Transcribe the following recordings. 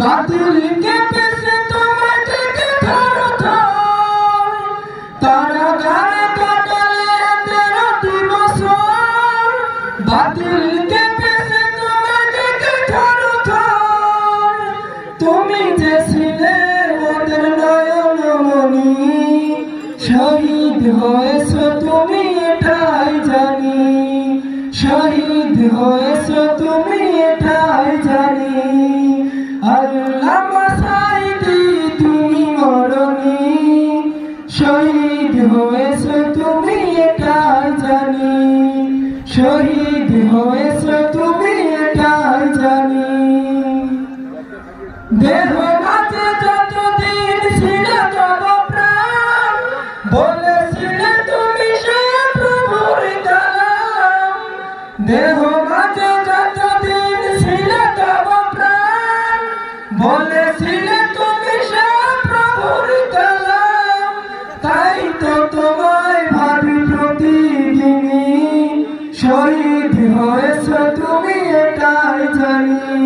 বাতিলকে পেছে তোমার থেকে ধরো তারা গানে কাটালে 13টি বছর বাতিলকে পেছে তোমার থেকে ধরো তুমি যে ছিলে ওদের নয়নমণি শহীদ হয়েছো তুমি এটাই জানি শহীদ হয়েছো তুমি এটাই জানি আল্লামা সাঈদী তুমি মরনি শহীদ হয়েছো তুমি এটাই জানি শহীদ হয়েছো তুমি এটাই জানি দেহ মাঝে যতদিন ছিল তব প্রাণ বলেছিলে তুমি সে প্রভুর কালাম দেহ মাঝে যতদিন ছিল তব প্রাণ বলেছিলে তুমি সে প্রভুর কালাম তাই তো তোমায় ভাবি প্রতিদিনই শহীদ হয়েছো তুমি এটাই জানি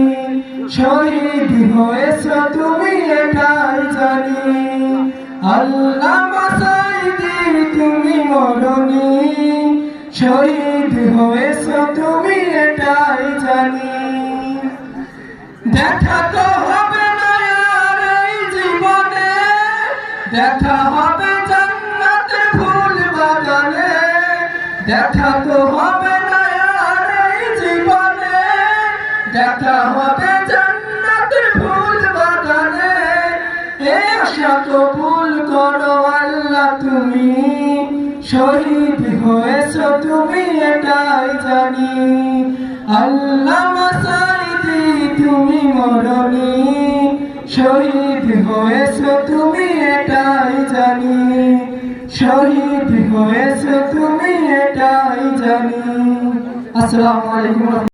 শহীদ হয়েছো তুমি এটাই জানি আল্লামা সাঈদী তুমি মরনি শহীদ হয়েছো তুমি এটাই জানি দেখা তো হবে না আর এই জীবনে দেখা হবে জান্নাতের ফুল বাগানে দেখা তো হবে না আর এই জীবনে দেখা হবে জান্নাতের ফুল বাগানে এই আশা কবুল করো আল্লাহ তুমি শহীদ হয়েছো তুমি এটাই জানি আল্লামা সাঈদী তুমি মরনি শহীদ হয়েছো তুমি এটাই জানি শহীদ হয়েছো তুমি এটাই জানি আসসালামু আলাইকুম।